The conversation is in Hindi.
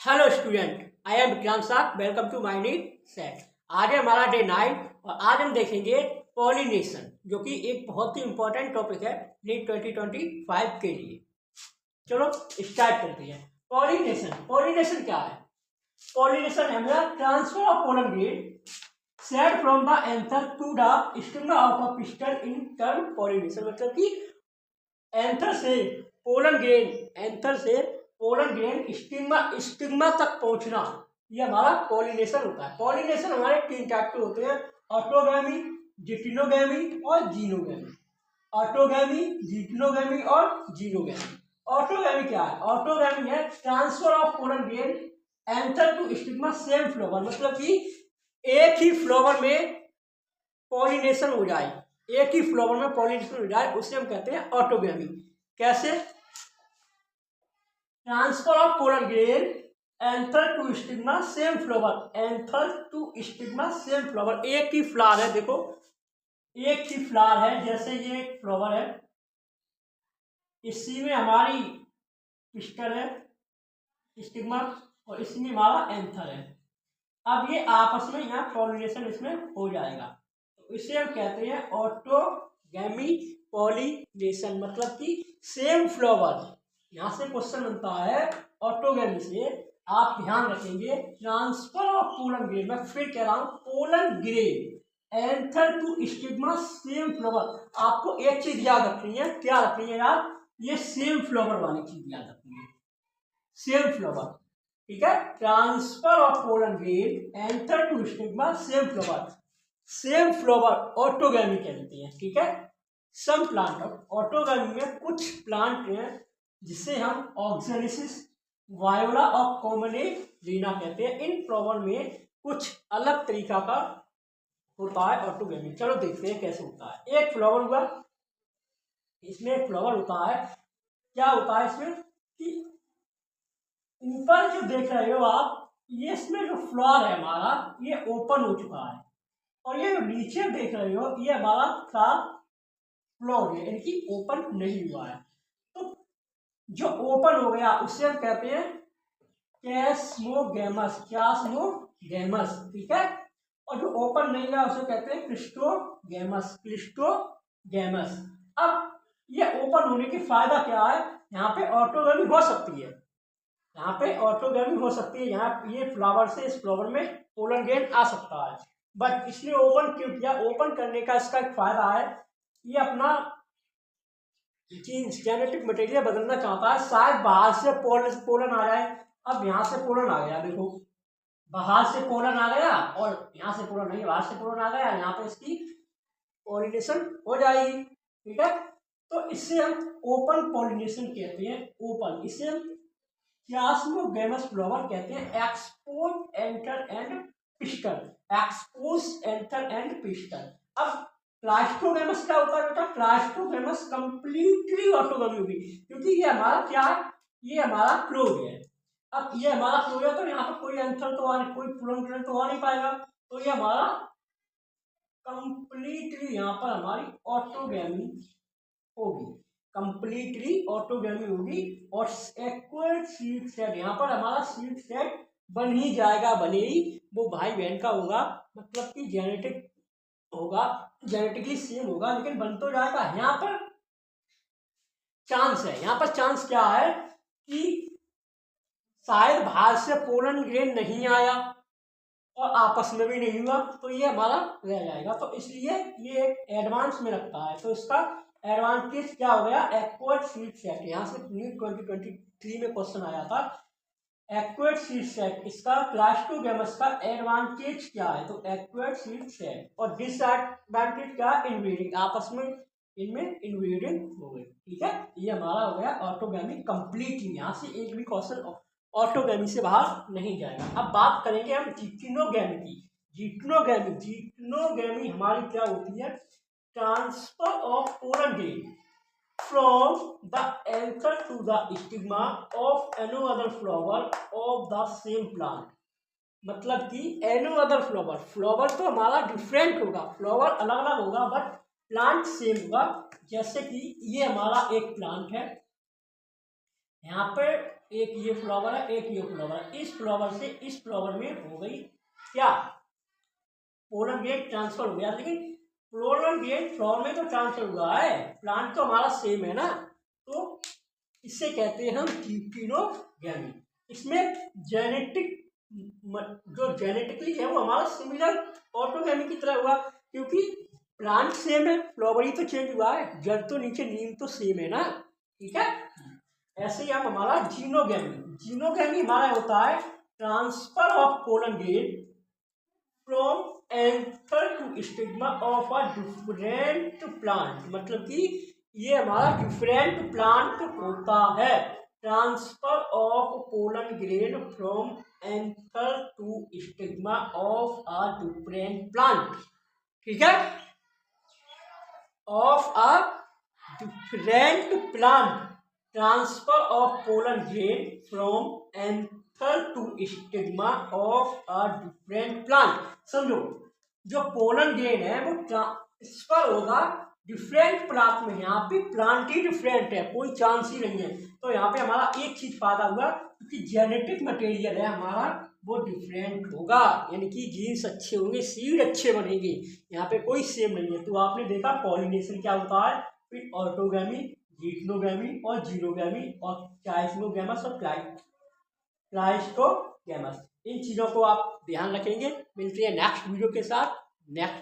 Hello student, I am Vikrant साग। Welcome to my new set. आज है हमारा डे 9 और आज हम देखेंगे पॉलिनेशन, जो कि एक बहुत ही इंपॉर्टेंट टॉपिक है नीट 2025 के लिए। चलो स्टार्ट करते हैं। पॉलिनेशन पॉलिनेशन क्या है? पॉलिनेशन है मेरा transfer of pollen grain said from the anther to the stigma of a pistil in term pollination. मतलब कि एंथर से पोलन ग्रेन स्टिग्मा तक पहुंचना, ये हमारा पॉलिनेशन होता है। पॉलिनेशन हमारे तीन टाइप के होते हैं: ऑटोगैमी, जिटिनोगैमी और जीनोगैमी। ऑटोगैमी, जिटिनोगैमी और जीनोगैमी। ऑटोगैमी क्या है? ऑटोगैमी है transfer of pollen grain anther to stigma same flower. मतलब कि एक ही फ्लावर में पॉलिनेशन हो जाए, एक ही फ्लावर में पॉलिनेशन हो जाए, उसे हम कहते हैं ऑटोगैमी। कैसे? Transfer of pollen grain anther to stigma same flower. Anther to stigma same flower, एक ही फ्लावर है। देखो एक ही फ्लावर है, जैसे ये एक फ्लावर है, इसी में हमारी पिस्टल है स्टिग्मा और इसी में हमारा एंथर है। अब ये आपस में यहाँ पॉलिनेशन इसमें हो जाएगा, तो इसे हम कहते हैं ऑटोगैमी पॉलिनेशन। मतलब कि सेम फ्लावर। यहाँ से क्वेश्चन बनता है ऑटोगैमी से, आप ध्यान रखेंगे ट्रांसफर ऑफ पोलन ग्रेन, मैं फिर कह रहा हूँ pollen grain anther to stigma same flower. आपको एक चीज याद रखनी है। क्या रखनी है यार? ये सेम फ्लावर वाली चीज याद रखनी है, सेम फ्लावर। ठीक है, transfer of pollen grain anther to stigma same flower. Same flower autogamy कहते हैं। ठीक है, सम प्लांट ऑटोगैमी में कुछ प्लांट हैं जिसे हम ऑक्जेलिसिस, वायोला और कॉमनेलिना कहते हैं। इन फ्लावर में कुछ अलग तरीका का होता है ऑटोगैमी। चलो देखते हैं कैसे होता है। एक फ्लावर हुआ, इसमें एक फ्लावर होता है। क्या होता है इसमें कि ऊपर जो देख रहे हो आप, ये इसमें जो फ्लावर है हमारा, ये ओपन हो चुका है, और ये जो नीचे देख रहे हो, ये हमारा फ्लावर है, यानी कि ओपन नहीं हुआ है। तो जो ओपन हो गया उसे हम कहते हैं कैस्मोगैमस, क्यास्मोगैमस। ठीक है, और जो ओपन नहीं हुआ उसे कहते हैं क्लिस्टोगैमस, क्लिस्टोगैमस। अब ये ओपन होने के फायदा क्या है? यहाँ पे ऑटोगैमी हो सकती है, यहाँ पे ऑटोगैमी हो सकती है। यहाँ ये फ्लावर से इस फ्लावर में पोलन ग्रेन आ सकता है, बट इसने ओपन क्यों किया? ओपन करने का इसका एक फायदा है, ये अपना जेनेटिक मटेरियल बदलना चाहता है। शायद बाहर से पोलन आ जाए। अब यहाँ से पोलन आ गया, देखो बाहर से पोलन आ गया और यहाँ से पोलन नहीं, बाहर से पोलन आ गया, यहाँ पे इसकी पॉलिनेशन हो जाएगी। ठीक है, तो इससे हम ओपन पॉलिनेशन कहते हैं। ओपन, इसे हम क्यास्मोगैमस फ्लावर कहते हैं। Expose enter and pistol, expose enter and pistol. अब क्लास्टोगैमस क्या होता है बेटा? क्लास्टोगैमस कंप्लीटली ऑटोगैमी होगी, क्योंकि ये हमारा क्या है? ये हमारा क्लोज है। अब ये हमारा क्लोज है, तो यहाँ पर कोई एंथर तो आ, कोई पोलन ग्रेन तो आ नहीं पाएगा, तो ये हमारा कंप्लीटली यहाँ पर हमारी ऑटोगैमी होगी, कंप्लीटली ऑटोगैमी होगी। और एक्वायर्ड सीड सेट, यहाँ पर हमारा सीड सेट बन ही जाएगा, भले ही वो भाई बहन का होगा, मतलब कि जेनेटिक होगा, जेनेटिकली सेम होगा, लेकिन बन तो जाएगा। यहाँ पर चांस है, यहाँ पर चांस क्या है कि शायद बाहर से पोलन ग्रेन नहीं आया और आपस में भी नहीं हुआ, तो ये हमारा रह जाएगा। तो इसलिए ये एक एडवांस में रखता है, तो इसका एडवांटेज क्या हो गया? Acquired seed set. यहाँ से न्यू 2023 में क्वेश्चन आया था, एक्वायर्ड सीड सेट, इसका क्लास्टोगैमस का एडवांटेज क्या है? तो एक्वायर्ड सीड सेट। और डिसएडवांटेज क्या? इनब्रीडिंग, आपस में इनमें इनब्रीडिंग हो गई। ठीक है, ये हमारा हो गया ऑटोगैमी कंप्लीटली। यहाँ से एक भी क्वेश्चन ऑटोगैमी से बाहर नहीं जाएगा। अब बात करेंगे हम जिटिनोगैमी की। जिटिनोगैमी हमारी क्या होती है? Transfer of pollen grain from the anther to the stigma of another flower of the same plant. मतलब कि एनो अदर फ्लावर, फ्लावर तो हमारा डिफरेंट होगा, फ्लावर अलग अलग होगा, बट प्लांट सेम होगा। जैसे कि ये हमारा एक प्लांट है, यहाँ पे एक ये फ्लावर है, एक ये फ्लावर है, इस फ्लावर से इस फ्लावर में हो गई क्या, पोलन ग्रेन ट्रांसफर हो गया। लेकिन पोलन ग्रेन फ्लावर में तो ट्रांसफर हुआ है, प्लांट तो हमारा सेम है ना, तो इससे कहते हैं हम डिप्टेरोगैमी। इसमें जेनेटिक जो जेनेटिकली है वो हमारा सिमिलर ऑटोगैमी की तरह हुआ, क्योंकि प्लांट सेम है, फ्लावर ही तो चेंज हुआ है, जड़ तो नीचे नीम तो सेम है ना, ठीक है। ऐसे ही आप हमारा जीनोगैमी, जीनोगैमी हमारा होता है transfer of pollen grain from anther to stigma of a different plant, मतलब कि ये हमारा डिफरेंट प्लांट होता है। Transfer of pollen grain from anther to stigma of a different plant, ठीक है, of a different plant. Transfer of pollen grain from anther to stigma of a different plant. समझो, जो पोलन ग्रेन है वो ट्रांसफर होगा डिफरेंट प्लांट में, यहाँ पे प्लांट ही डिफरेंट है, कोई चांस ही नहीं है। तो यहाँ पे हमारा एक चीज फायदा हुआ, क्योंकि जेनेटिक मटेरियल है हमारा वो डिफरेंट होगा, यानी कि जीन्स अच्छे होंगे, सीड अच्छे बनेंगे, यहाँ पे कोई सेम नहीं है। तो आपने देखा पॉलिनेशन क्या होता है, फिर ऑटोगैमी, डिप्टेरोगैमी और जीनोगैमी और चाइस्मोगैमस और क्लाइस्टोगैमस। इन चीज़ों को आप ध्यान रखेंगे। मिलते हैं नेक्स्ट वीडियो के साथ। नेक्स्ट